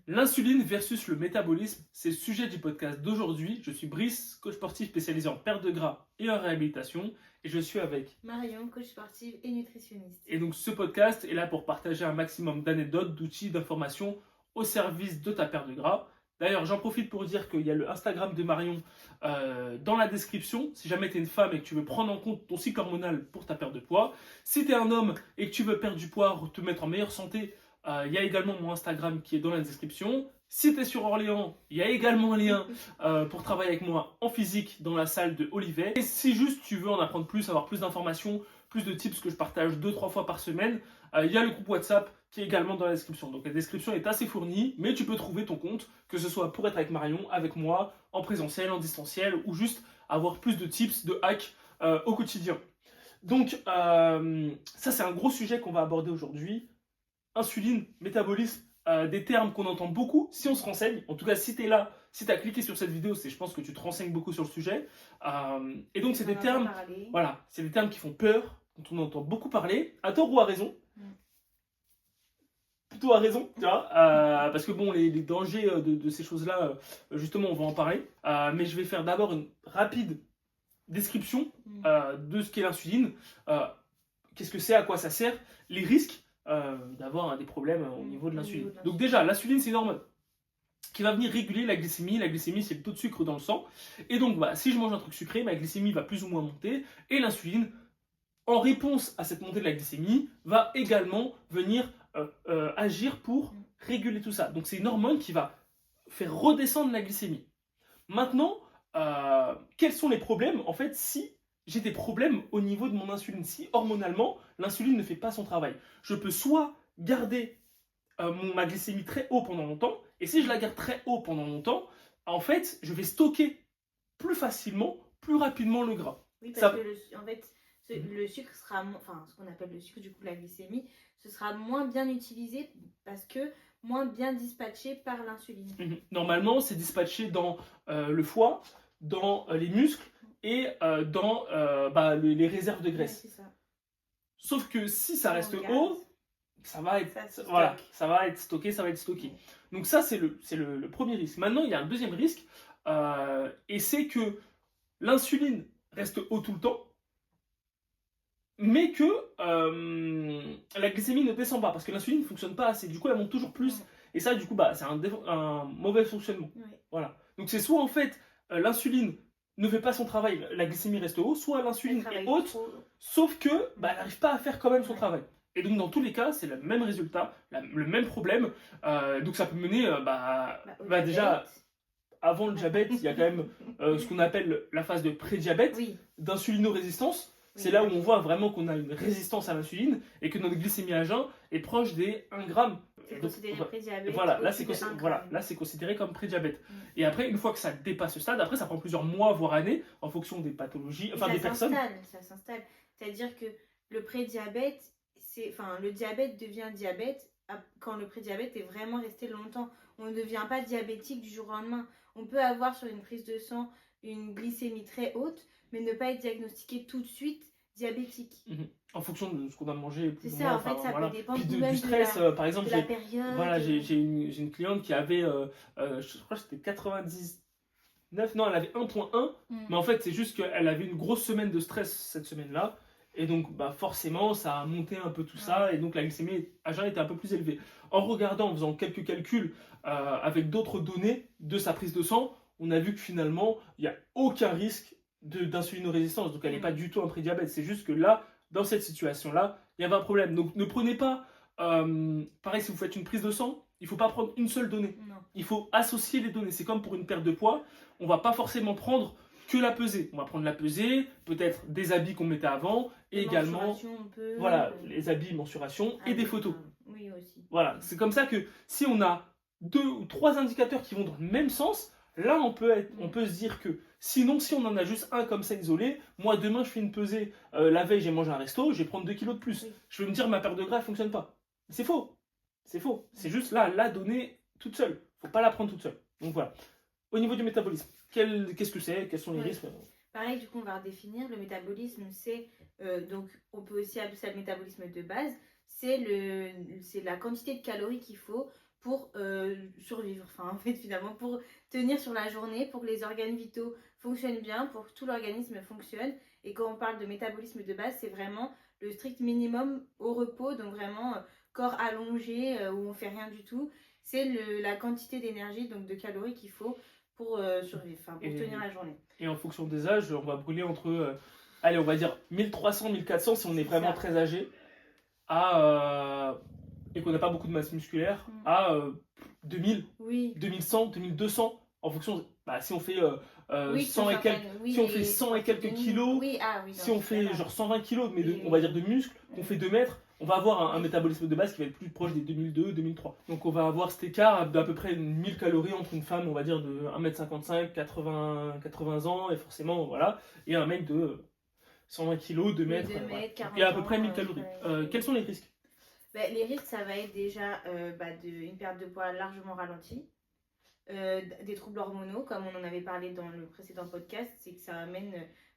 L'insuline versus le métabolisme, c'est le sujet du podcast d'aujourd'hui. Je suis Brice, coach sportif spécialisé en perte de gras et en réhabilitation, et je suis avec Marion, coach sportive et nutritionniste. Et donc ce podcast est là pour partager un maximum d'anecdotes, d'outils, d'informations au service de ta perte de gras. D'ailleurs, j'en profite pour dire qu'il y a le Instagram de Marion dans la description. Si jamais tu es une femme et que tu veux prendre en compte ton cycle hormonal pour ta perte de poids. Si tu es un homme et que tu veux perdre du poids ou te mettre en meilleure santé, il y a également mon Instagram qui est dans la description. Si tu es sur Orléans, il y a également un lien pour travailler avec moi en physique dans la salle de Olivet. Et si juste tu veux en apprendre plus, avoir plus d'informations, plus de tips que je partage 2-3 fois par semaine, il y a le groupe WhatsApp qui est également dans la description. Donc la description est assez fournie, mais tu peux trouver ton compte, que ce soit pour être avec Marion, avec moi, en présentiel, en distanciel, ou juste avoir plus de tips, de hacks au quotidien. Donc ça c'est un gros sujet qu'on va aborder aujourd'hui. Insuline, métabolisme, des termes qu'on entend beaucoup si on se renseigne. En tout cas, si tu es là, si tu as cliqué sur cette vidéo, c'est je pense que tu te renseignes beaucoup sur le sujet. Et donc, c'est des termes, voilà, c'est des termes qui font peur, dont on entend beaucoup parler, à tort ou à raison. Plutôt à raison, tu vois, parce que bon, les dangers de ces choses-là, justement, on va en parler. Mais je vais faire d'abord une rapide description de ce qu'est l'insuline, qu'est-ce que c'est, à quoi ça sert, les risques d'avoir des problèmes au niveau de l'insuline. Donc déjà, l'insuline, c'est une hormone qui va venir réguler la glycémie. La glycémie, c'est le taux de sucre dans le sang. Et donc, si je mange un truc sucré, ma glycémie va plus ou moins monter. Et l'insuline, en réponse à cette montée de la glycémie, va également venir agir pour réguler tout ça. Donc c'est une hormone qui va faire redescendre la glycémie. Maintenant, quels sont les problèmes en fait si j'ai des problèmes au niveau de mon insuline, si hormonalement l'insuline ne fait pas son travail? Je peux soit garder ma glycémie très haut pendant longtemps, et si je la garde très haut pendant longtemps, en fait, je vais stocker plus facilement, plus rapidement le gras. Oui, parce que en fait, le sucre sera, enfin, ce qu'on appelle le sucre, du coup, la glycémie, ce sera moins bien utilisé parce que moins bien dispatché par l'insuline. Normalement, c'est dispatché dans le foie, dans les muscles et dans les réserves de graisse. Ouais, c'est ça. Sauf que si ça reste haut, ça va être stocké. Donc ça, c'est le premier risque. Maintenant, il y a un deuxième risque, et c'est que l'insuline reste haut tout le temps, mais que la glycémie ne descend pas, parce que l'insuline ne fonctionne pas assez. Du coup, elle monte toujours plus. Et ça, du coup, c'est un mauvais fonctionnement. Voilà. Donc c'est soit en fait, l'insuline ne fait pas son travail, la glycémie reste haute, soit l'insuline est haute, sauf que elle n'arrive pas à faire quand même son travail. Et donc dans tous les cas, c'est le même résultat, le même problème. Donc ça peut mener déjà, avant le diabète, il y a quand même ce qu'on appelle la phase de prédiabète, d'insulinorésistance. C'est là où on voit vraiment qu'on a une résistance à l'insuline et que notre glycémie à jeun est proche des 1 gramme. C'est considéré prédiabète. Voilà, là c'est considéré comme prédiabète. Et après, une fois que ça dépasse ce stade, après ça prend plusieurs mois, voire années, en fonction des pathologies, enfin des personnes. Ça s'installe. C'est-à-dire que le prédiabète, le diabète devient diabète quand le prédiabète est vraiment resté longtemps. On ne devient pas diabétique du jour au lendemain. On peut avoir sur une prise de sang une glycémie très haute, mais ne pas être diagnostiqué tout de suite diabétique. En fonction de ce qu'on a mangé. C'est ça, en fait, ça peut dépendre du stress. Par exemple, la période. Voilà, j'ai une cliente qui avait, je crois que c'était 99, non, elle avait 1.1, mais en fait, c'est juste qu'elle avait une grosse semaine de stress cette semaine-là, et donc forcément, ça a monté un peu tout ça, et donc la glycémie à jeun était un peu plus élevée. En regardant, en faisant quelques calculs avec d'autres données de sa prise de sang, on a vu que finalement, il n'y a aucun risque d'insulinorésistance, donc elle n'est pas du tout un prédiabète, c'est juste que là, dans cette situation-là, il y avait un problème. Donc ne prenez pas, pareil si vous faites une prise de sang, il ne faut pas prendre une seule donnée. Non. Il faut associer les données. C'est comme pour une perte de poids, on ne va pas forcément prendre que la pesée. On va prendre la pesée, peut-être des habits qu'on mettait avant, et également les habits, mensuration et des photos. Oui, aussi. Voilà, c'est comme ça que si on a 2 ou 3 indicateurs qui vont dans le même sens, là on peut se dire que sinon, si on en a juste un comme ça isolé, moi demain je fais une pesée, la veille j'ai mangé un resto, je vais prendre 2 kilos de plus. Je vais me dire ma perte de gras ne fonctionne pas. C'est faux. C'est faux. C'est juste là, la donnée toute seule. Faut pas la prendre toute seule. Donc voilà. Au niveau du métabolisme, qu'est-ce que c'est? Quels sont les risques? Pareil, du coup, on va redéfinir. Le métabolisme, c'est, donc on peut aussi appeler ça le métabolisme de base, c'est la quantité de calories qu'il faut pour survivre. Enfin, en fait, finalement, pour tenir sur la journée, pour que les organes vitaux fonctionnent bien, pour que tout l'organisme fonctionne. Et quand on parle de métabolisme de base, c'est vraiment le strict minimum au repos, donc vraiment corps allongé où on fait rien du tout. C'est la quantité d'énergie, donc de calories qu'il faut pour survivre, enfin, pour tenir la journée. Et en fonction des âges, on va brûler entre, allez, on va dire 1300, 1400 si on est vraiment très âgé, et qu'on n'a pas beaucoup de masse musculaire, à 2000, 2100, 2200, en fonction, si on fait 100 et quelques, si on fait 100 et quelques kilos, si on fait genre 120 kilos, mais on va dire de muscles, qu'on fait 2 mètres, on va avoir un métabolisme de base qui va être plus proche des 2002, 2003. Donc on va avoir cet écart d'à peu près 1000 calories entre une femme, on va dire, de 1m55, 80 ans, et forcément, voilà, et un mec de 120 kilos, 2 mètres, et à peu près 1000 calories. Quels sont les risques? Les risques, ça va être déjà une perte de poids largement ralentie, des troubles hormonaux, comme on en avait parlé dans le précédent podcast, c'est que ça amène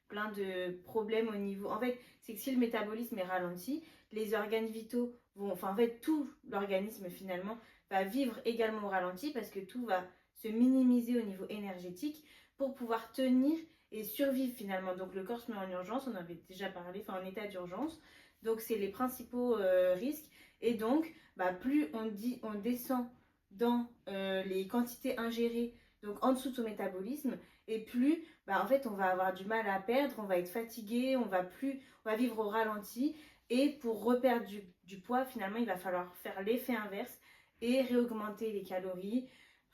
plein de problèmes au niveau... En fait, c'est que si le métabolisme est ralenti, les organes vitaux vont... Enfin, en fait, tout l'organisme, finalement, va vivre également au ralenti parce que tout va se minimiser au niveau énergétique pour pouvoir tenir et survivre, finalement. Donc, le corps se met en urgence, on en avait déjà parlé, enfin, en état d'urgence. Donc, c'est les principaux risques. Et donc, plus on descend dans les quantités ingérées, donc en dessous de son métabolisme, et plus en fait on va avoir du mal à perdre, on va être fatigué, on va vivre au ralenti, et pour reperdre du poids, finalement il va falloir faire l'effet inverse et réaugmenter les calories,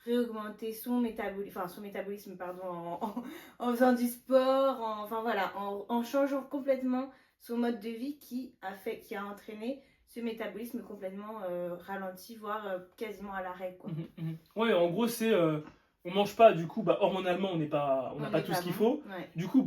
réaugmenter son métabolisme en faisant du sport, en changeant complètement son mode de vie qui a entraîné ce métabolisme complètement ralenti, voire quasiment à l'arrêt, quoi. Ouais, en gros, c'est on mange pas, du coup, hormonalement, on n'a pas tout ce qu'il faut. Ouais. Du coup,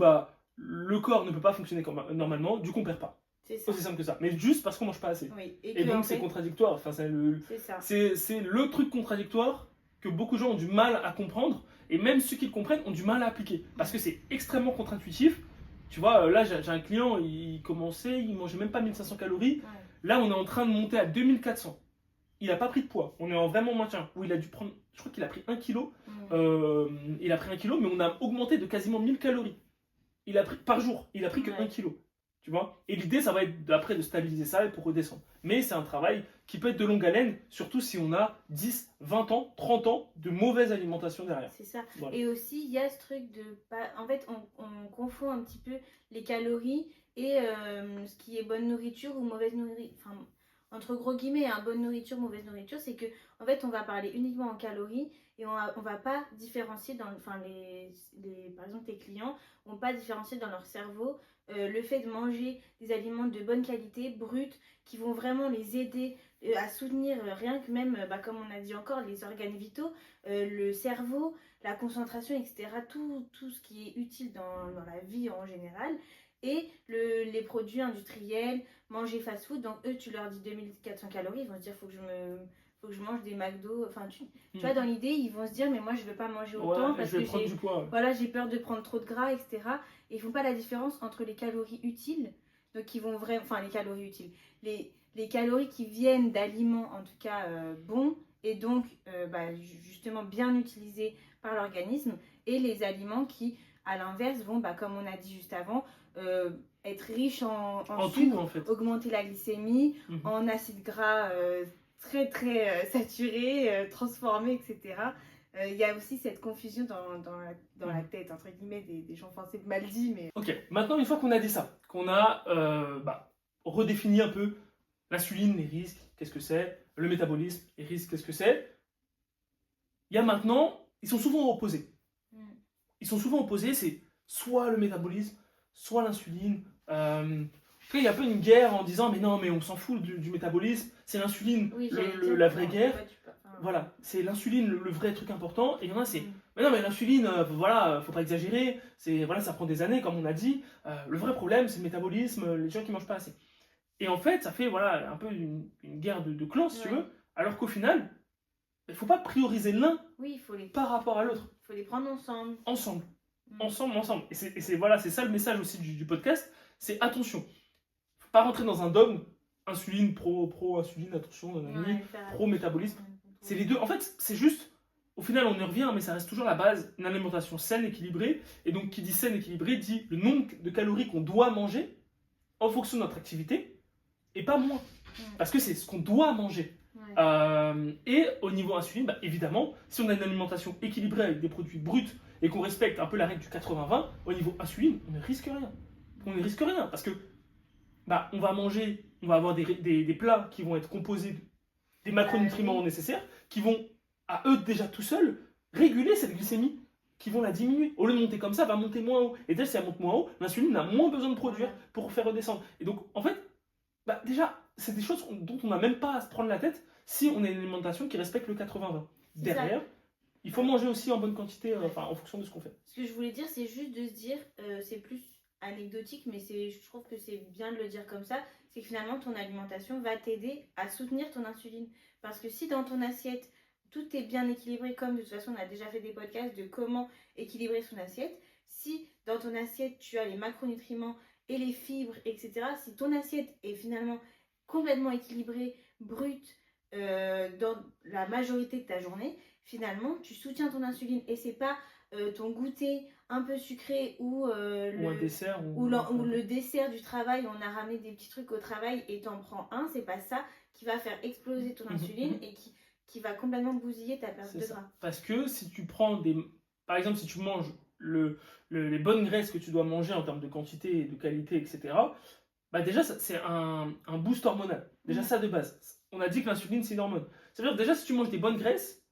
le corps ne peut pas fonctionner comme normalement, du coup, on perd pas. C'est aussi simple que ça. Mais juste parce qu'on mange pas assez. Oui. Et donc, c'est contradictoire. Enfin, c'est le truc contradictoire que beaucoup de gens ont du mal à comprendre. Et même ceux qui le comprennent ont du mal à appliquer. Parce que c'est extrêmement contre-intuitif. Tu vois, là, j'ai un client, il mangeait même pas 1500 calories. Ouais. Là, on est en train de monter à 2400. Il n'a pas pris de poids. On est en vraiment maintien. Où il a dû prendre, je crois qu'il a pris 1 kg. Il a pris 1 kg, mais on a augmenté de quasiment 1000 calories. Il a pris par jour. Il a pris que 1 kg. Tu vois? Et l'idée, ça va être après de stabiliser ça et pour redescendre. Mais c'est un travail qui peut être de longue haleine, surtout si on a 10, 20 ans, 30 ans de mauvaise alimentation derrière. C'est ça. Voilà. Et aussi, il y a ce truc de... En fait, on confond un petit peu les calories et ce qui est bonne nourriture ou mauvaise nourriture. Enfin, entre gros guillemets, bonne nourriture, mauvaise nourriture, c'est que en fait, on va parler uniquement en calories et on va pas différencier par exemple, les clients vont pas différencier dans leur cerveau le fait de manger des aliments de bonne qualité, bruts, qui vont vraiment les aider à soutenir rien que même, comme on a dit encore, les organes vitaux, le cerveau, la concentration, etc. Tout ce qui est utile dans la vie en général. Et les produits industriels, manger fast-food, donc eux, tu leur dis 2400 calories, ils vont se dire, faut que je mange des McDo. Enfin, tu vois, dans l'idée, ils vont se dire, mais moi, je veux pas manger autant parce que j'ai peur de prendre trop de gras, etc. Et ils font pas la différence entre les calories utiles, donc qui vont vraiment, enfin, les calories utiles, les calories qui viennent d'aliments, en tout cas, bons, et donc, justement, bien utilisés par l'organisme, et les aliments qui, à l'inverse, vont, comme on a dit juste avant, être riches en sucre, tout, en fait. Augmenter la glycémie, en acides gras très très saturés, transformés, etc. Il y a aussi cette confusion dans la tête, entre guillemets, des gens français mal dit. Mais... Ok, maintenant une fois qu'on a dit ça, qu'on a redéfini un peu l'insuline, les risques, qu'est-ce que c'est, le métabolisme, les risques, qu'est-ce que c'est, il y a maintenant, ils sont souvent opposés. Ils sont souvent opposés, c'est soit le métabolisme, soit l'insuline. Il y a un peu une guerre en disant mais non, mais on s'en fout du métabolisme, c'est l'insuline, la vraie guerre. Voilà, c'est l'insuline le vrai truc important. Et il y en a, c'est mais non, mais l'insuline, faut pas exagérer, ça prend des années, comme on a dit. Le vrai problème, c'est le métabolisme, les gens qui mangent pas assez. Et en fait, ça fait un peu une guerre de clans, si tu veux, alors qu'au final, il faut pas prioriser l'un par rapport à l'autre. Il faut les prendre ensemble. Ensemble. Et c'est ça le message aussi du podcast, c'est attention. Faut pas rentrer dans un dogme, insuline, pro-insuline, attention, pro-métabolisme. C'est les deux. En fait, c'est juste, au final, on y revient, mais ça reste toujours la base, une alimentation saine, équilibrée. Et donc, qui dit saine, équilibrée, dit le nombre de calories qu'on doit manger en fonction de notre activité, et pas moins. Parce que c'est ce qu'on doit manger. Et au niveau insuline, bah, évidemment, si on a une alimentation équilibrée avec des produits bruts et qu'on respecte un peu la règle du 80-20, au niveau insuline, on ne risque rien. On ne risque rien parce que bah, on va manger, on va avoir des plats qui vont être composés des macronutriments nécessaires qui vont, à eux déjà tout seuls, réguler cette glycémie, qui vont la diminuer. Au lieu de monter comme ça, elle va monter moins haut. Et déjà, si elle monte moins haut, l'insuline a moins besoin de produire pour faire redescendre. Et donc, en fait, bah, déjà, c'est des choses dont on n'a même pas à se prendre la tête si on a une alimentation qui respecte le 80-20. Derrière, il faut manger aussi en bonne quantité, en fonction de ce qu'on fait. Ce que je voulais dire, c'est juste de se dire, c'est plus anecdotique, mais je trouve que c'est bien de le dire comme ça, c'est que finalement ton alimentation va t'aider à soutenir ton insuline. Parce que si dans ton assiette, tout est bien équilibré, comme de toute façon on a déjà fait des podcasts de comment équilibrer son assiette, si dans ton assiette tu as les macronutriments et les fibres, etc., si ton assiette est finalement complètement équilibrée, brute, dans la majorité de ta journée, finalement tu soutiens ton insuline et c'est pas ton goûter un peu sucré ou un dessert ou le dessert du travail, on a ramené des petits trucs au travail et t'en prends un, c'est pas ça qui va faire exploser ton insuline et qui va complètement bousiller ta perte de gras. Parce que si tu prends par exemple, si tu manges les bonnes graisses que tu dois manger en termes de quantité, de qualité, etc., bah déjà, c'est un boost hormonal. Déjà, ça de base. On a dit que l'insuline, c'est une hormone. Ça veut dire déjà, si tu manges des bonnes graisses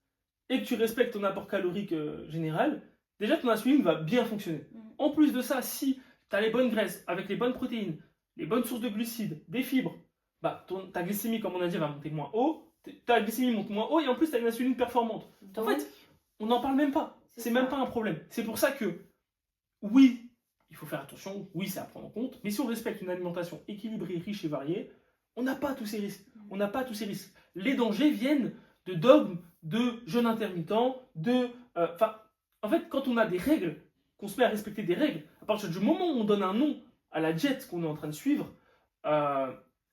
et que tu respectes ton apport calorique général, déjà, ton insuline va bien fonctionner. En plus de ça, si tu as les bonnes graisses avec les bonnes protéines, les bonnes sources de glucides, des fibres, bah, ta glycémie, comme on a dit, va monter moins haut. Ta glycémie monte moins haut et en plus, tu as une insuline performante. Donc, en fait, on n'en parle même pas. C'est même pas un problème. C'est pour ça que, oui, il faut faire attention, oui, c'est à prendre en compte, mais si on respecte une alimentation équilibrée, riche et variée, on n'a pas tous ces risques. On n'a pas tous ces risques. Les dangers viennent de dogmes, de jeûne intermittent, en fait, quand on a des règles, qu'on se met à respecter des règles, à partir du moment où on donne un nom à la diète qu'on est en train de suivre,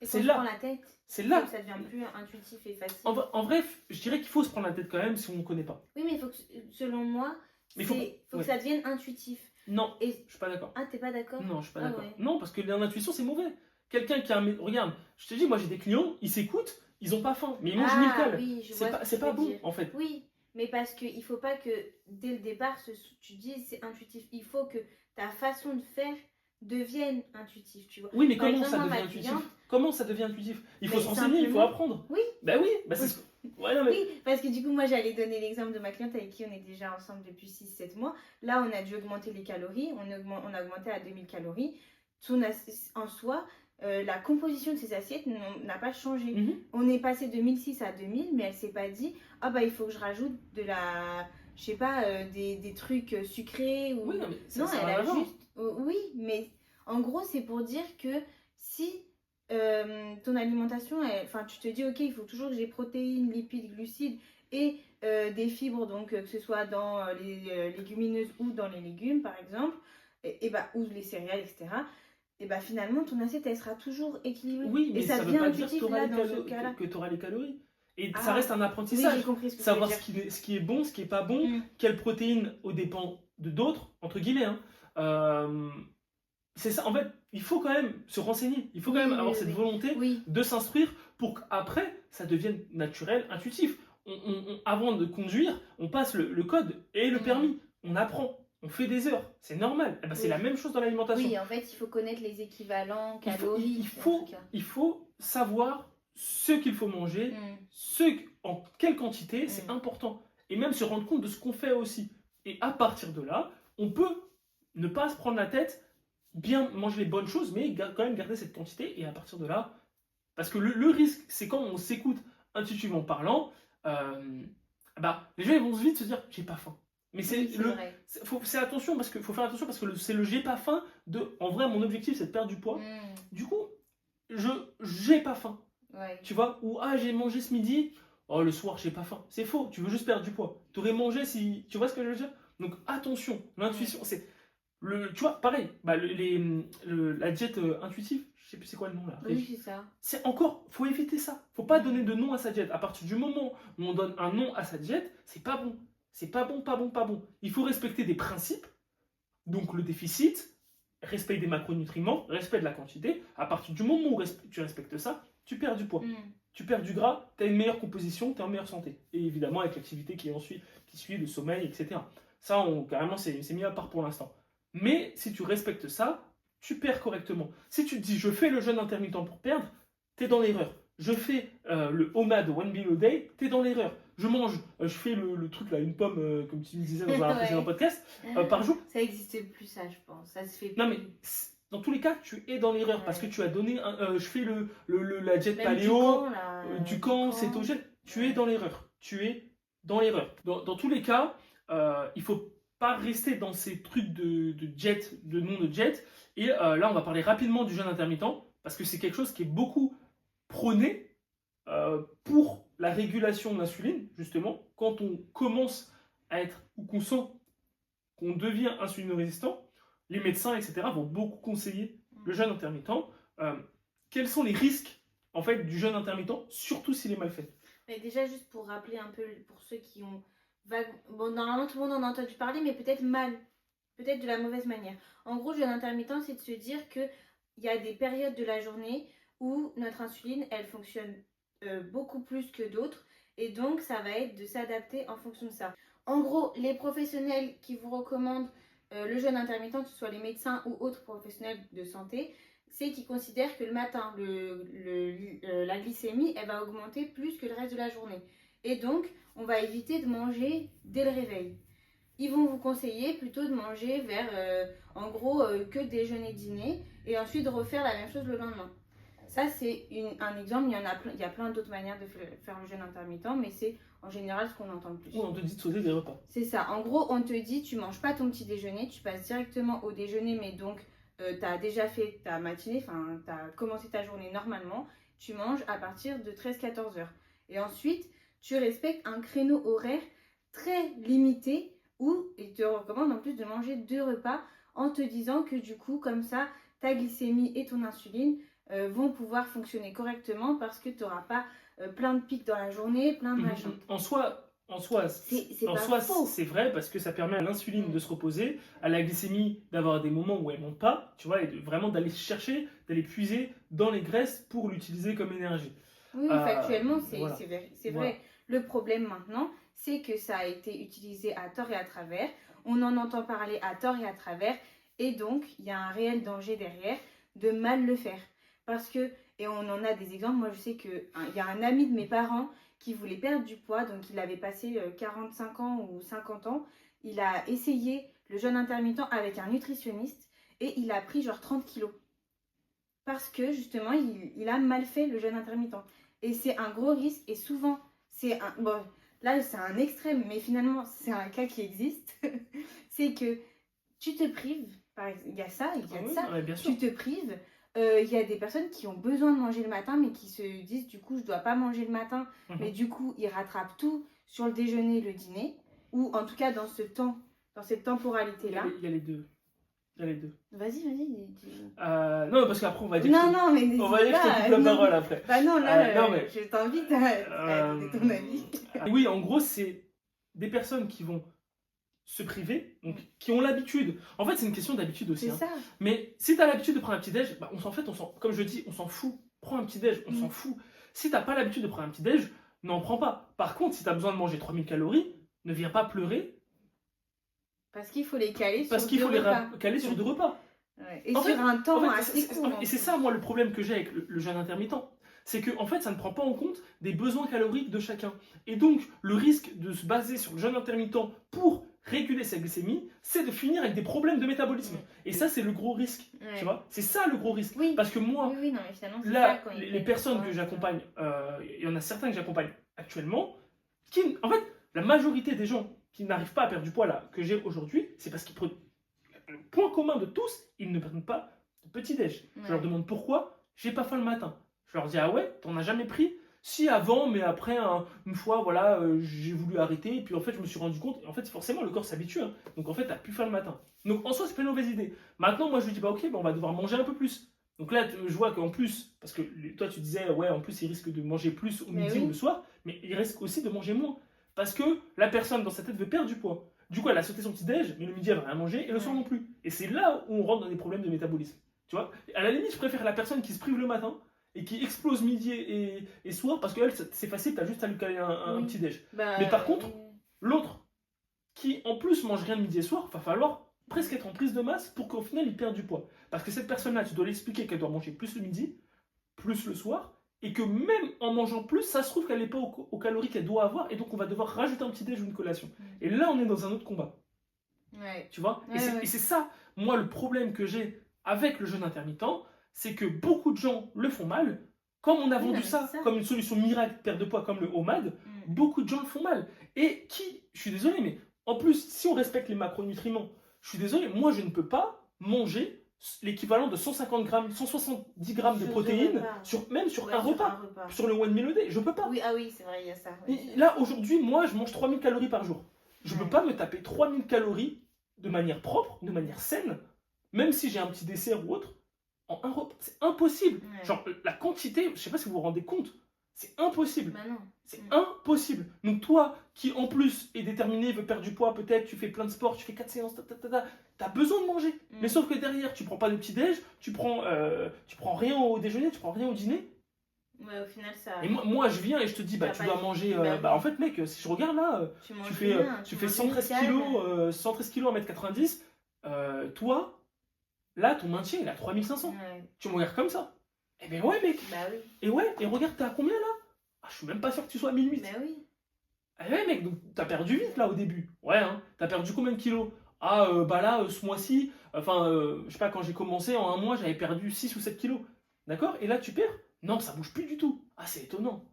c'est là. La tête, c'est là. Ça devient plus intuitif et facile. En vrai, je dirais qu'il faut se prendre la tête quand même si on ne connaît pas. Oui, mais il faut que, selon moi, il faut que ça devienne intuitif. Non, je suis pas d'accord. Ah, t'es pas d'accord? Non, je suis pas d'accord. Ouais. Non, parce que l'intuition, c'est mauvais. Quelqu'un qui a un... Regarde, je te dis, moi j'ai des clients, ils s'écoutent, ils ont pas faim, mais ils mangent 1000 calories. Oui, c'est pas bon, en fait. Oui, mais parce qu'il faut pas que, dès le départ, tu dis c'est intuitif. Il faut que ta façon de faire devienne intuitive, tu vois. Oui, mais comment ça devient intuitif? Comment ça devient intuitif? Il faut se renseigner, il faut apprendre. Oui. Bah oui, c'est... Ouais, non, mais... Oui, parce que du coup, moi j'allais donner l'exemple de ma cliente avec qui on est déjà ensemble depuis 6-7 mois. Là, on a dû augmenter les calories, on a augmenté à 2000 calories. En soi, la composition de ses assiettes n'a pas changé. On est passé de 1006 à 2000, mais elle s'est pas dit ah bah il faut que je rajoute de la, je sais pas, des trucs sucrés ou... Oui, non, mais non, elle a juste... oui, mais en gros, c'est pour dire que si ton alimentation, tu te dis ok, il faut toujours que j'ai protéines, lipides, glucides et des fibres, donc que ce soit dans les légumineuses ou dans les légumes par exemple, ou les céréales, etc. Et bah finalement ton assiette elle sera toujours équilibrée. Oui, mais et ça veut pas dire que tu auras les calories. Et ça reste un apprentissage. Oui, j'ai compris ce que savoir ce qui est bon, ce qui est pas bon, quelles protéines au dépend de d'autres, entre guillemets. C'est ça, en fait, il faut quand même se renseigner. Il faut quand même avoir cette volonté de s'instruire pour qu'après, ça devienne naturel, intuitif. Avant de conduire, on passe le code et le permis. On apprend. On fait des heures, c'est normal. Eh ben, c'est la même chose dans l'alimentation. Oui, en fait, il faut connaître les équivalents caloriques. Il faut savoir ce qu'il faut manger, en quelle quantité, c'est important. Et même se rendre compte de ce qu'on fait aussi. Et à partir de là, on peut ne pas se prendre la tête, bien manger les bonnes choses, mais quand même garder cette quantité. Et à partir de là, parce que le risque, c'est quand on s'écoute intuitivement parlant, les gens ils vont vite se dire j'ai pas faim. Mais c'est attention parce que faut faire attention parce que c'est le j'ai pas faim en vrai mon objectif c'est de perdre du poids. Du coup, j'ai pas faim. Ouais. Tu vois, ou j'ai mangé ce midi, le soir j'ai pas faim. C'est faux, tu veux juste perdre du poids. Tu aurais mangé si tu vois ce que je veux dire. Donc attention, l'intuition c'est Tu vois, pareil, la diète intuitive, je sais plus c'est quoi le nom là. Oui, c'est ça. C'est encore, faut éviter ça. Faut pas donner de nom à sa diète. À partir du moment où on donne un nom à sa diète, c'est pas bon. C'est pas bon, pas bon, pas bon. Il faut respecter des principes. Donc le déficit, respect des macronutriments, respect de la quantité. À partir du moment où tu respectes ça, tu perds du poids. Tu perds du gras, tu as une meilleure composition, tu es en meilleure santé. Et évidemment avec l'activité qui suit, le sommeil, etc. Ça, carrément, c'est mis à part pour l'instant. Mais si tu respectes ça, tu perds correctement. Si tu te dis, je fais le jeûne intermittent pour perdre, tu es dans l'erreur. Je fais le OMAD, One Meal a Day, tu es dans l'erreur. Je fais le truc là, une pomme, comme tu me disais dans un précédent podcast, par jour. Ça n'existe plus, ça, je pense. Ça se fait plus. Non, mais dans tous les cas, tu es dans l'erreur parce que tu as donné. Je fais la diète paléo, du camp, cétogène. Tu es dans l'erreur. Tu es dans l'erreur. Dans tous les cas, il faut pas rester dans ces trucs de jet, de nom de jet. Et là, on va parler rapidement du jeûne intermittent parce que c'est quelque chose qui est beaucoup prôné pour la régulation de l'insuline, justement. Quand on commence à être, ou qu'on sent qu'on devient insulino-résistant, les médecins, etc., vont beaucoup conseiller le jeûne intermittent. Quels sont les risques, en fait, du jeûne intermittent, surtout s'il est mal fait? Mais déjà, juste pour rappeler un peu, pour ceux qui ont bon, normalement, tout le monde en a entendu parler, mais peut-être mal, peut-être de la mauvaise manière. En gros, le jeûne intermittent, c'est de se dire qu'il y a des périodes de la journée où notre insuline, elle fonctionne beaucoup plus que d'autres, et donc ça va être de s'adapter en fonction de ça. En gros, les professionnels qui vous recommandent le jeûne intermittent, que ce soit les médecins ou autres professionnels de santé, c'est qu'ils considèrent que le matin, la glycémie, elle va augmenter plus que le reste de la journée. Et donc, on va éviter de manger dès le réveil. Ils vont vous conseiller plutôt de manger vers, en gros, que déjeuner-dîner, et ensuite de refaire la même chose le lendemain. Ça, c'est un exemple. Il y a plein d'autres manières de faire le jeûne intermittent, mais c'est en général ce qu'on entend le plus. Ou on te dit de sauter des repas. C'est ça. En gros, on te dit, tu manges pas ton petit déjeuner, tu passes directement au déjeuner, mais donc, tu as déjà fait ta matinée, enfin, tu as commencé ta journée normalement, tu manges à partir de 13-14 heures. Et ensuite, tu respectes un créneau horaire très limité où il te recommande en plus de manger 2 repas en te disant que du coup, comme ça, ta glycémie et ton insuline vont pouvoir fonctionner correctement parce que tu n'auras pas plein de pics dans la journée, plein de machins. En soi, c'est vrai parce que ça permet à l'insuline de se reposer, à la glycémie d'avoir des moments où elle ne monte pas, tu vois, et vraiment d'aller chercher, d'aller puiser dans les graisses pour l'utiliser comme énergie. Oui, factuellement, c'est voilà. vrai. Voilà. Le problème maintenant, c'est que ça a été utilisé à tort et à travers. On en entend parler à tort et à travers. Et donc, il y a un réel danger derrière de mal le faire. Parce que, et on en a des exemples, moi je sais qu'il y a un ami de mes parents qui voulait perdre du poids, donc il avait passé 45 ans ou 50 ans. Il a essayé le jeûne intermittent avec un nutritionniste et il a pris genre 30 kilos. Parce que justement, il a mal fait le jeûne intermittent. Et c'est un gros risque et souvent, bon, là c'est un extrême, mais finalement c'est un cas qui existe. C'est que tu te prives, il y a ça, il y a de ça, bien sûr. tu te prives. Il y a des personnes qui ont besoin de manger le matin, mais qui se disent du coup je dois pas manger le matin, mais du coup ils rattrapent tout sur le déjeuner, le dîner, ou en tout cas dans cette temporalité-là. Il y a les deux. Vas-y. Non, parce qu'après on va dire. Non, mais on va dire que je te coupe la parole après. Bah non, là, mais... je t'invite à donner ton avis. Oui, en gros, c'est des personnes qui vont se priver, donc qui ont l'habitude. En fait, c'est une question d'habitude aussi. C'est ça. Mais si tu as l'habitude de prendre un petit déj, bah, comme je dis, on s'en fout. Prends un petit déj, on s'en fout. Si t'as pas l'habitude de prendre un petit déj, n'en prends pas. Par contre, si tu as besoin de manger 3000 calories, ne viens pas pleurer. Parce qu'il faut les caler caler sur 2 repas. Ouais. Et sur un temps assez court. Et c'est ça, moi, le problème que j'ai avec le jeûne intermittent. C'est que en fait, ça ne prend pas en compte des besoins caloriques de chacun. Et donc, le risque de se baser sur le jeûne intermittent pour réguler sa glycémie, c'est de finir avec des problèmes de métabolisme. Et ça, c'est le gros risque. Tu vois, c'est ça le gros risque. Oui. Parce que moi, non, mais finalement, là, les personnes que j'accompagne, il y en a certains que j'accompagne actuellement, qui, en fait, la majorité des gens qui n'arrivent pas à perdre du poids là que j'ai aujourd'hui, c'est parce qu'ils prennent. Le point commun de tous, ils ne prennent pas de petit-déj. Je leur demande pourquoi, j'ai pas faim le matin. Je leur dis, ah ouais, t'en as jamais pris? Si avant, mais après, une fois, voilà, j'ai voulu arrêter, et puis en fait, je me suis rendu compte, et en fait, forcément, le corps s'habitue, hein. Donc en fait, t'as pu faire le matin. Donc en soi, c'est pas une mauvaise idée. Maintenant, moi, je lui dis, bah ok, bah, on va devoir manger un peu plus. Donc là, je vois qu'en plus, parce que toi, tu disais, ouais, en plus, il risque de manger plus au Mais midi ou le oui. soir, mais il risque aussi de manger moins. Parce que la personne, dans sa tête, veut perdre du poids. Du coup, elle a sauté son petit-déj, mais le midi, elle va rien manger, et le soir Ouais. non plus. Et c'est là où on rentre dans des problèmes de métabolisme. Tu vois, à la limite, je préfère la personne qui se prive le matin et qui explose midi et soir parce qu'elle, c'est facile, t'as juste à lui caler un Oui. petit déj. Bah, Mais par contre, oui. l'autre qui en plus mange rien de midi et soir, va falloir presque être en prise de masse pour qu'au final il perde du poids. Parce que cette personne-là, tu dois l'expliquer qu'elle doit manger plus le midi, plus le soir, et que même en mangeant plus, ça se trouve qu'elle n'est pas aux calories qu'elle doit avoir, et donc on va devoir rajouter un petit déj ou une collation. Et là, on est dans un autre combat. Ouais. Tu vois. Ouais, Et ouais. c'est ça, moi, le problème que j'ai avec le jeûne intermittent, c'est que beaucoup de gens le font mal. Comme on a Oui, vendu non, mais c'est ça ça. comme une solution miracle de perte de poids comme le OMAD, beaucoup de gens le font mal. Et qui, je suis désolé, mais en plus, si on respecte les macronutriments, je suis désolé, moi je ne peux pas manger l'équivalent de 150 grammes, 170 grammes de Sur deux protéines, repas. même sur Ouais, un sur un repas, repas. sur le one meal a day. Je peux pas. Oui, ah oui, c'est vrai, il y a ça. Ouais, Et là, aujourd'hui, moi, je mange 3000 calories par jour. Je ne peux Ouais. pas me taper 3000 calories de manière propre, de manière saine, même si j'ai un petit dessert ou autre, en un repas. C'est impossible. Ouais. Genre, la quantité, je sais pas si vous vous rendez compte, c'est impossible. Bah non. C'est impossible. Donc toi, qui en plus est déterminé, veut perdre du poids, peut-être, tu fais plein de sport, tu fais 4 séances, t'as besoin de manger. Mais sauf que derrière, tu prends pas de petit-déj, tu prends rien au déjeuner, tu prends rien au dîner. Ouais, au final, ça. Et moi, je viens et je te dis, bah, T'as tu pas dois dit. manger. Bah Bah, oui. en fait, mec, si je regarde là, Tu tu manges fais, rien, tu tu fais manges 113 nickel. kilos, 113 kilos à 1m90. Toi, là, ton maintien, il est à 3500. Ouais. Tu me regardes comme ça. Eh ben ouais, mec. Bah oui. Et ouais, et regarde, t'es à combien là? Ah, je suis même pas sûr que tu sois à 1008. Bah oui. Eh ouais, mec, donc t'as perdu vite là au début. Ouais, hein. T'as perdu combien de kilos? Ah, bah là, ce mois-ci, enfin, je sais pas, quand j'ai commencé, en un mois, j'avais perdu 6 ou 7 kilos. D'accord? Et là, tu perds? Non, ça bouge plus du tout. Ah, c'est étonnant.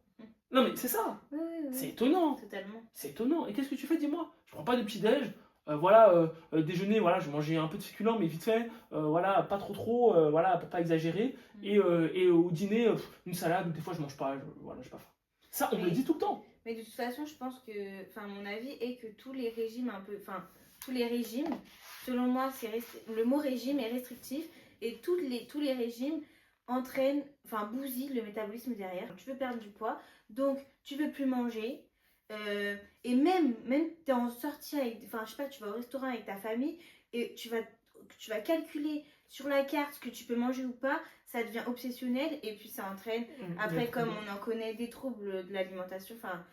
Non, mais c'est ça. Oui, oui, C'est oui. étonnant. Totalement. C'est étonnant. Et qu'est-ce que tu fais, dis-moi? Je prends pas de petit-déj. Voilà, déjeuner, voilà, je mangeais un peu de féculents, mais vite fait. Voilà, pas trop, voilà, pour pas exagérer. Et au dîner, une salade, ou des fois je mange pas. Voilà, j'ai pas faim. Ça, on me le dit tout le temps. Mais de toute façon, je pense que, enfin, mon avis est que tous les régimes un peu, enfin, tous les régimes, selon moi, le mot régime est restrictif et tous les régimes entraînent, enfin, bousillent le métabolisme derrière. Tu veux perdre du poids, donc tu veux plus manger. Et même tu es en sortie avec, enfin, je sais pas, tu vas au restaurant avec ta famille et tu vas calculer sur la carte ce que tu peux manger ou pas, ça devient obsessionnel et puis ça entraîne, après, comme on en connaît, des troubles de l'alimentation, enfin,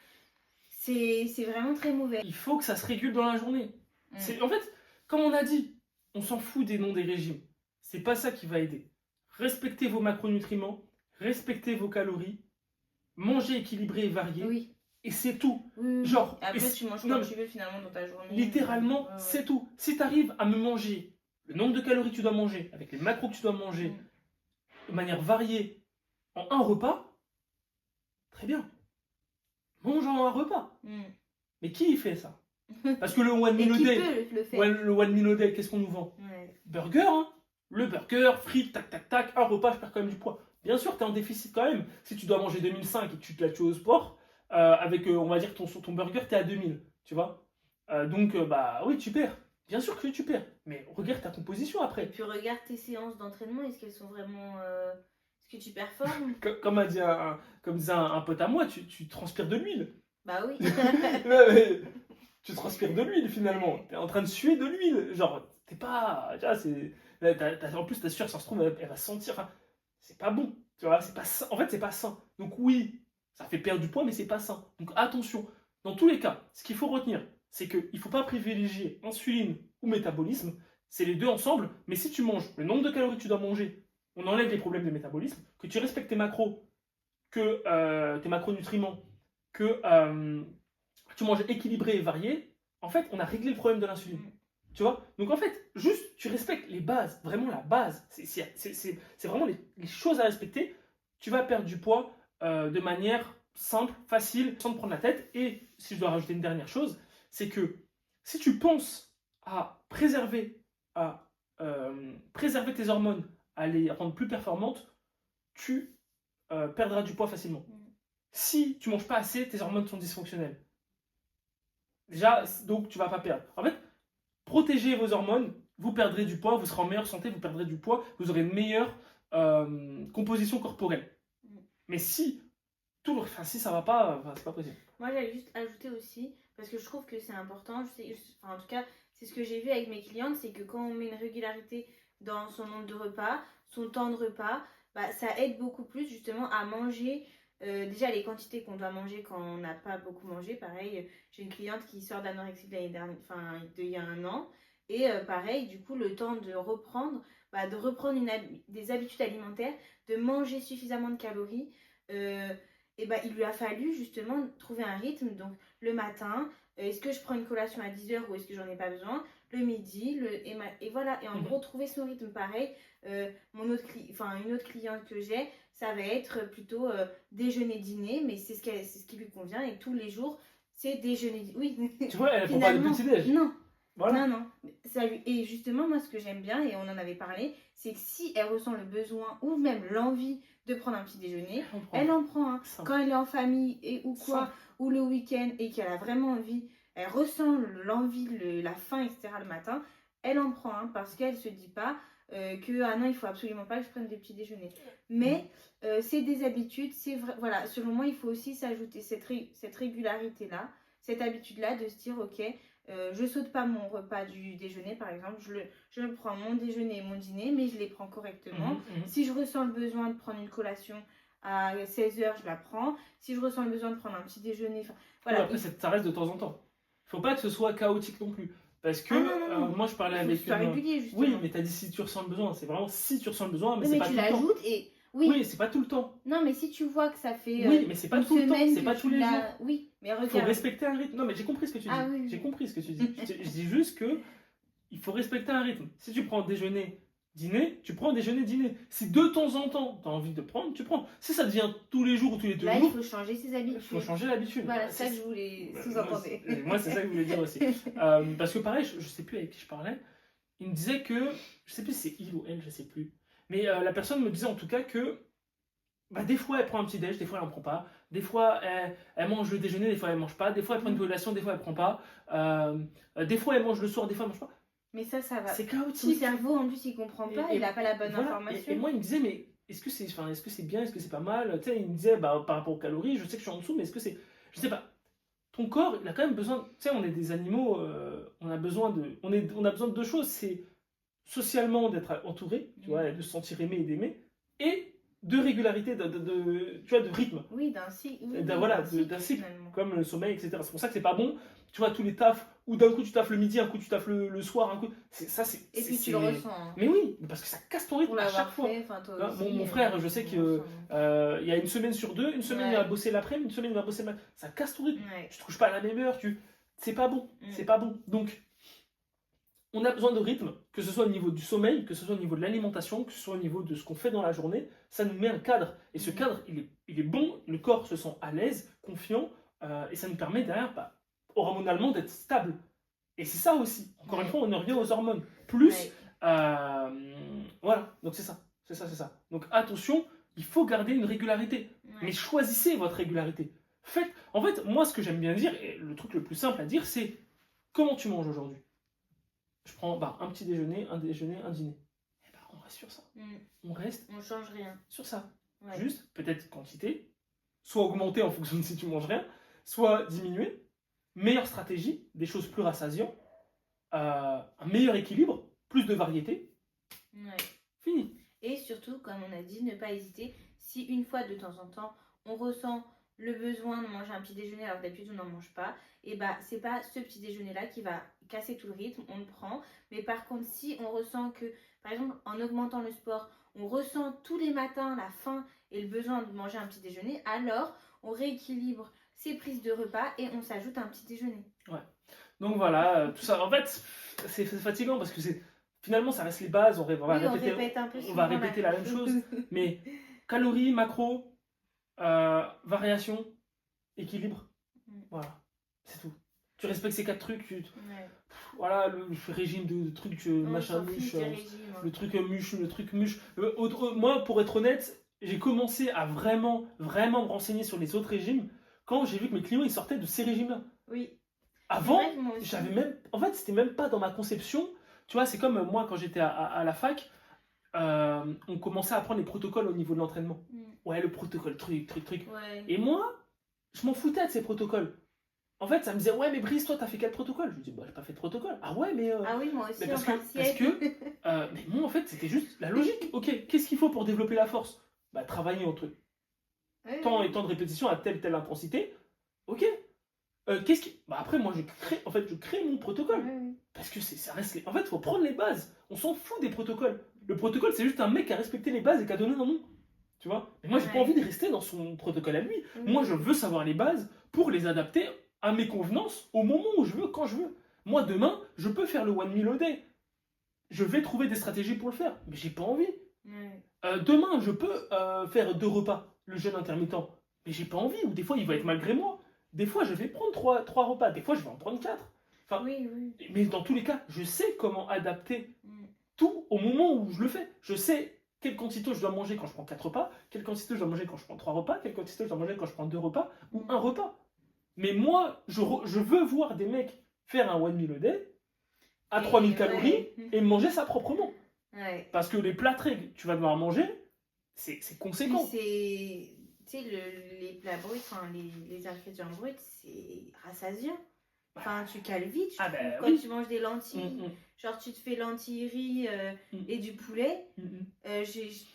c'est vraiment très mauvais. Il faut que ça se régule dans la journée. En fait, comme on a dit, on s'en fout des noms des régimes. C'est pas ça qui va aider. Respectez vos macronutriments, respectez vos calories, mangez équilibré et varié. Oui. Et c'est tout. Oui. Genre, après, tu manges comme tu veux finalement dans ta journée. Littéralement, Ouais. c'est tout. Si tu arrives à me manger le nombre de calories que tu dois manger, avec les macros que tu dois manger, de manière variée, en un repas, très bien. Mange en un repas. Mais qui fait ça? Parce que le one meal a day, le one meal a day, qu'est-ce qu'on nous vend? Burger, hein. Le burger, frites, tac, tac, tac, un repas, je perds quand même du poids. Bien sûr, tu es en déficit quand même. Si tu dois manger 2005 et que tu te la tues au sport, avec, on va dire, ton burger, tu es à 2000, tu vois. Donc, bah oui, tu perds. Bien sûr que tu perds. Mais regarde ta composition après. Et puis regarde tes séances d'entraînement, est-ce qu'elles sont vraiment... Est-ce que tu performes? Comme disait un pote à moi, tu transpires de l'huile. Bah oui. Tu transpires de l'huile finalement. T'es en train de suer de l'huile. Genre, t'es pas. Tu vois, c'est. En plus, ta sueur, ça se trouve, elle va sentir. Hein. C'est pas bon. Tu vois, c'est pas sain. En fait, c'est pas sain. Donc, oui, ça fait perdre du poids, mais c'est pas sain. Donc, attention. Dans tous les cas, ce qu'il faut retenir, c'est qu'il ne faut pas privilégier insuline ou métabolisme. C'est les deux ensemble. Mais si tu manges le nombre de calories que tu dois manger, on enlève les problèmes de métabolisme. Que tu respectes tes macros, tes macronutriments, que tu manges équilibré et varié, en fait, on a réglé le problème de l'insuline. Tu vois? Donc en fait, juste, tu respectes les bases, vraiment la base. C'est vraiment les choses à respecter. Tu vas perdre du poids de manière simple, facile, sans te prendre la tête. Et si je dois rajouter une dernière chose, c'est que si tu penses à préserver tes hormones, à les rendre plus performantes, tu perdras du poids facilement. Si tu manges pas assez, tes hormones sont dysfonctionnelles. Déjà, donc tu vas pas perdre. En fait, protégez vos hormones, vous perdrez du poids, vous serez en meilleure santé, vous perdrez du poids, vous aurez une meilleure composition corporelle. Mais si enfin, si ça va pas, enfin, c'est pas possible. Moi, j'allais juste ajouter aussi, parce que je trouve que c'est important, enfin, en tout cas, c'est ce que j'ai vu avec mes clientes, c'est que quand on met une régularité dans son nombre de repas, son temps de repas, bah, ça aide beaucoup plus justement à manger. Déjà, les quantités qu'on doit manger quand on n'a pas beaucoup mangé, pareil, j'ai une cliente qui sort d'anorexie de l'année dernière, enfin, il y a un an, et pareil, du coup, le temps de reprendre, bah, des habitudes alimentaires, de manger suffisamment de calories. Et bah, il lui a fallu justement trouver un rythme. Donc le matin, est-ce que je prends une collation à 10h ou est-ce que j'en ai pas besoin? Le midi, et voilà. Et en gros, trouver son rythme pareil. Une autre cliente que j'ai, ça va être plutôt déjeuner-dîner, mais c'est ce qui lui convient. Et tous les jours, c'est déjeuner. Oui, tu vois, elle prend pas de petit-déj. Non. Voilà. Non. Et justement, moi, ce que j'aime bien, et on en avait parlé, c'est que si elle ressent le besoin ou même l'envie de prendre un petit déjeuner, elle en prend un. Quand elle est en famille ou quoi, ou le week-end, et qu'elle a vraiment envie, elle ressent l'envie, la faim, etc. le matin, elle en prend un parce qu'elle se dit pas que ah non, il faut absolument pas que je prenne des petits déjeuners. Mais c'est des habitudes, c'est vrai, voilà, selon moi, il faut aussi s'ajouter cette régularité-là, cette habitude-là de se dire ok, je saute pas mon repas du déjeuner par exemple, je prends mon déjeuner et mon dîner, mais je les prends correctement. Si je ressens le besoin de prendre une collation à 16h, je la prends. Si je ressens le besoin de prendre un petit déjeuner, voilà. Après, ça reste de temps en temps. Faut pas que ce soit chaotique non plus. Parce que non. moi je parlais avec une... régulier, justement. Oui, mais t'as dit si tu ressens le besoin, c'est vraiment si tu ressens le besoin, mais oui, c'est mais pas tu tout le temps. l'ajoutes et oui, c'est pas tout le temps. Non, mais si tu vois que ça fait oui, mais c'est pas tout le temps, c'est pas tous les jours. Oui, mais regarde. Il faut respecter un rythme. Non, mais j'ai compris ce que tu dis. Oui. J'ai compris ce que tu dis. Je dis juste que il faut respecter un rythme. Si tu prends déjeuner, dîner, tu prends déjeuner, dîner. Si de temps en temps, tu as envie de prendre, tu prends. Si ça devient tous les jours ou tous les 2 jours... il faut changer ses habitudes. Il faut changer l'habitude. Voilà, c'est ça que je voulais sous-entendre. Moi, c'est ça que je voulais dire aussi. Parce que pareil, je sais plus avec qui je parlais, il me disait que, je sais plus si c'est il ou elle, je sais plus, mais la personne me disait en tout cas que des fois elle prend un petit déj, des fois elle en prend pas, des fois elle mange le déjeuner, des fois elle mange pas, des fois elle prend une collation, des fois elle prend pas, des fois elle mange le soir, des fois elle mange pas. Mais ça va. C'est chaotique. Son cerveau en plus il comprend pas, il a pas la bonne information. Et moi il me disait mais est-ce que c'est bien, est-ce que c'est pas mal? Tu sais, il me disait par rapport aux calories, je sais que je suis en dessous, mais est-ce que c'est, je sais pas. Ton corps, il a quand même besoin, tu sais, on est des animaux, on a besoin de deux choses, c'est socialement d'être entouré, tu vois, de se sentir aimé et d'aimer, et de régularité, tu vois, de rythme. Oui, d'un cycle. D'un cycle, comme le sommeil, etc. C'est pour ça que c'est pas bon, tu vois, tous les tafs, où d'un coup tu taffes le midi, un coup tu taffes le soir, un coup. Et puis tu le ressens. Hein. Mais oui, parce que ça casse ton rythme à chaque fois. Mon frère, je sais que il y a une semaine sur deux, une semaine il va bosser l'après-midi, une semaine il va bosser le matin. Ça casse ton rythme. Tu te couches pas à la même heure, c'est pas bon. C'est pas bon. Donc, on a besoin de rythme, que ce soit au niveau du sommeil, que ce soit au niveau de l'alimentation, que ce soit au niveau de ce qu'on fait dans la journée. Ça nous met un cadre. Et ce cadre, il est bon, le corps se sent à l'aise, confiant, et ça nous permet derrière, hormonalement, d'être stable. Et c'est ça aussi. Encore une fois, on en revient aux hormones. Plus, voilà. Donc c'est ça. C'est ça. Donc attention, il faut garder une régularité. Mais choisissez votre régularité. En fait, moi, ce que j'aime bien dire, et le truc le plus simple à dire, c'est comment tu manges aujourd'hui. Je prends un petit déjeuner, un dîner. Et on reste sur ça. On change rien. Sur ça. Juste, peut-être quantité, soit augmenter en fonction de si tu manges rien, soit diminuer. Meilleure stratégie, des choses plus rassasiantes, un meilleur équilibre, plus de variété. Fini. Et surtout, comme on a dit, ne pas hésiter. Si une fois de temps en temps, on ressent le besoin de manger un petit déjeuner alors que d'habitude on n'en mange pas, et c'est pas ce petit déjeuner là qui va casser tout le rythme, on le prend. Mais par contre, si on ressent que, par exemple, en augmentant le sport, on ressent tous les matins la faim et le besoin de manger un petit déjeuner, alors on rééquilibre ses prises de repas et on s'ajoute un petit déjeuner. Donc voilà, tout ça. En fait, c'est fatigant parce que finalement ça reste les bases, on va répéter la même chose, mais calories, macros, variation, équilibre, voilà, c'est tout. Tu respectes ces 4 trucs, voilà, le régime de trucs machin muche, le truc muche, moi pour être honnête, j'ai commencé à vraiment me renseigner sur les autres régimes quand j'ai vu que mes clients ils sortaient de ces régimes-là. Oui. Avant, C'est vrai que moi aussi. j'avais même. En fait, c'était même pas dans ma conception. Tu vois, c'est comme moi quand j'étais à la fac, on commençait à apprendre les protocoles au niveau de l'entraînement. Ouais, le protocole, truc. Ouais. Et moi, je m'en foutais de ces protocoles. En fait, ça me disait, ouais, mais Brice, toi, t'as fait quel protocole? Je lui dis, bah, j'ai pas fait de protocole. Ah ouais, mais. Ah oui, moi aussi, Mais parce en que, partiel. mais moi, en fait, c'était juste la logique. Ok, qu'est-ce qu'il faut pour développer la force? Bah, travailler entre Ouais, tant ouais. et tant de répétitions à telle intensité. Ok. Bah, après, moi, je crée mon protocole. Ouais. Parce que ça reste. En fait, il faut prendre les bases. On s'en fout des protocoles. Le protocole, c'est juste un mec qui a respecté les bases et qui a donné un nom. Tu vois? Mais moi, j'ai pas Ouais. envie de rester dans son protocole à lui. Oui. Moi, je veux savoir les bases pour les adapter à mes convenances au moment où je veux, quand je veux. Moi, demain, je peux faire le one meal a day. Je vais trouver des stratégies pour le faire. Mais j'ai pas envie. Ouais. Demain, je peux faire 2 repas, le jeûne intermittent. Mais j'ai pas envie. Ou des fois, il va être malgré moi. Des fois, je vais prendre 3 repas. Des fois, je vais en prendre 4. Enfin, Oui. mais dans tous les cas, je sais comment adapter Mm. tout au moment où je le fais. Je sais quelle quantité je dois manger quand je prends 4 repas, quelle quantité je dois manger quand je prends 3 repas, quelle quantité je dois manger quand je prends 2 repas ou un repas. Mais moi, je veux voir des mecs faire un one meal a day à 3000 calories Ouais. et manger ça proprement. Ouais. Parce que les plats que tu vas devoir manger, c'est conséquent. Puis tu sais, les plats bruts, enfin, les ingrédients bruts, c'est rassasiant. Enfin, tu cales vite, je Ah trouve, ben quand oui. tu manges des lentilles. Genre, tu te fais lentilles, riz et du poulet.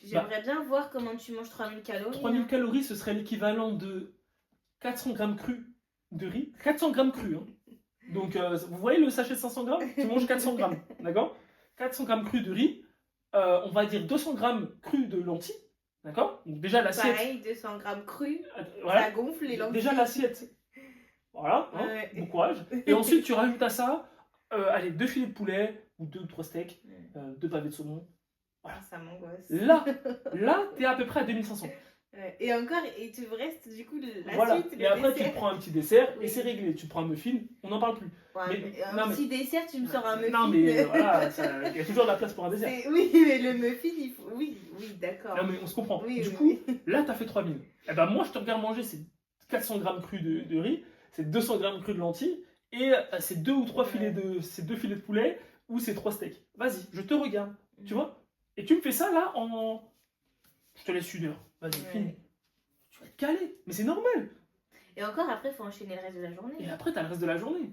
J'aimerais bien voir comment tu manges 3000 calories. 3000 calories, ce serait l'équivalent de 400 grammes crus de riz. 400 grammes crus. Hein. Donc, vous voyez le sachet de 500 grammes? Tu manges 400 grammes, d'accord? 400 grammes crus de riz. On va dire 200 grammes crus de lentilles, d'accord? Donc déjà l'assiette... Pareil, 200 grammes crus, voilà. ça gonfle les lentilles. Déjà l'assiette, voilà, hein, Ouais. bon courage. Et ensuite, tu rajoutes à ça, allez, 2 filets de poulet, ou 2 ou 3 steaks, 2 pavés de saumon. Voilà. Ça m'angoisse. Là, t'es à peu près à 2500. Ouais. Et encore, il te reste du coup la Voilà. suite. Et après, dessert. tu prends un petit dessert Oui. et c'est réglé. Tu prends un muffin, on n'en parle plus. Ouais, non, un petit dessert, tu me sors un muffin. Non, mais voilà, il y a toujours de la place pour un dessert. Oui, mais le muffin, il faut. Oui, d'accord. Non, mais on se comprend. Oui, du oui, coup, oui. là, t'as fait 3000. Et ben, moi, je te regarde manger ces 400 grammes crus de riz, ces 200 grammes crus de lentilles, et ces 2 ou 3 filets ces 2 filets de poulet, ou ces 3 steaks. Vas-y, je te regarde. Tu vois? Et tu me fais ça, là, en... Je te laisse 1 heure. Vas-y, finis. Tu vas te caler. Mais c'est normal. Et encore, après, il faut enchaîner le reste de la journée. Et après, t'as le reste de la journée.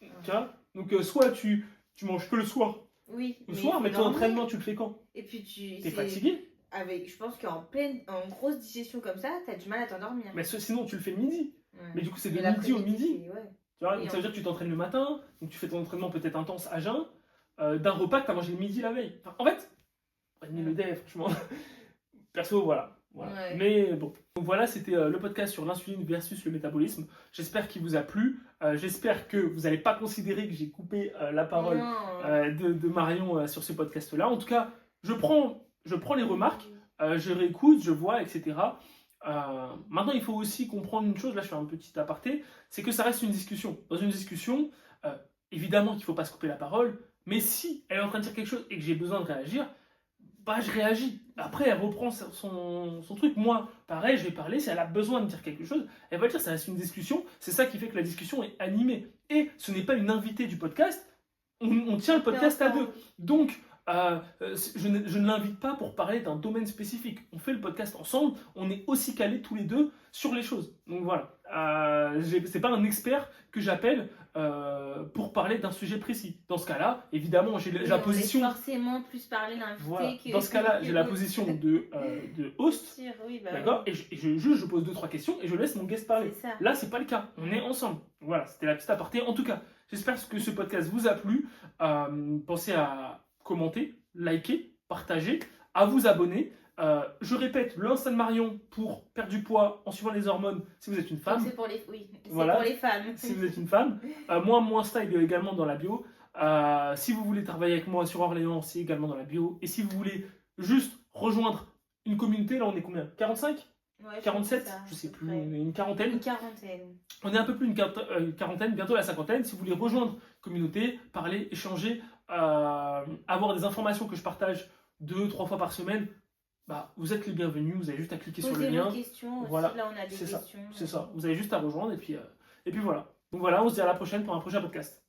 Tu vois? Donc, soit tu manges que le soir. Oui. Le soir, mais ton entraînement, tu le fais quand? Et puis, t'es fatigué. Je pense en grosse digestion comme ça, t'as du mal à t'endormir. Mais sinon, tu le fais le midi. Ouais. Mais du coup, c'est de midi au midi. Ouais. Tu vois, donc ça veut dire que tu t'entraînes le matin, donc tu fais ton entraînement peut-être intense à jeun, d'un repas que tu as mangé le midi la veille. Enfin, en fait, le day, franchement. Perso, voilà. Ouais. Mais bon. Donc voilà, c'était le podcast sur l'insuline versus le métabolisme. J'espère qu'il vous a plu. J'espère que vous n'allez pas considérer que j'ai coupé la parole de Marion sur ce podcast-là. En tout cas, je prends les remarques, je réécoute, je vois, etc. Maintenant, il faut aussi comprendre une chose, là je fais un petit aparté, c'est que ça reste une discussion. Dans une discussion, évidemment qu'il ne faut pas se couper la parole, mais si elle est en train de dire quelque chose et que j'ai besoin de réagir, bah je réagis. Après, elle reprend son truc. Moi, pareil, je vais parler, si elle a besoin de dire quelque chose, elle va le dire, ça reste une discussion, c'est ça qui fait que la discussion est animée. Et ce n'est pas une invitée du podcast, on tient le podcast à deux. Donc, je ne l'invite pas pour parler d'un domaine spécifique. On fait le podcast ensemble, on est aussi calés tous les deux sur les choses. Donc voilà, c'est pas un expert que j'appelle pour parler d'un sujet précis. Dans ce cas-là, évidemment, j'ai la position... forcément plus parler d'invité voilà. que... Dans ce cas-là, j'ai la position de host, oui, bah d'accord, et je pose 2-3 questions et je laisse mon guest parler. Là, c'est pas le cas, on est ensemble. Voilà, c'était la petite aparté. En tout cas, j'espère que ce podcast vous a plu. Pensez à commenter, liker, partager, à vous abonner. Je répète, le Insta de Marion pour perdre du poids en suivant les hormones si vous êtes une femme. C'est pour les, voilà. pour les femmes. Si vous êtes une femme. Moi, mon Insta il est également dans la bio. Si vous voulez travailler avec moi sur Orléans, c'est également dans la bio. Et si vous voulez juste rejoindre une communauté, là on est combien? 45? 47? Je sais plus, on est une quarantaine. On est un peu plus une quarantaine, bientôt la cinquantaine. Si vous voulez rejoindre une communauté, parler, échanger, avoir des informations que je partage 2-3 fois par semaine, bah, vous êtes les bienvenus, vous avez juste à cliquer sur le Posez lien. vos questions. Voilà, Aussi, là, on a des c'est ça, questions. c'est ça. Vous avez juste à rejoindre et puis voilà. Donc voilà, on se dit à la prochaine pour un prochain podcast.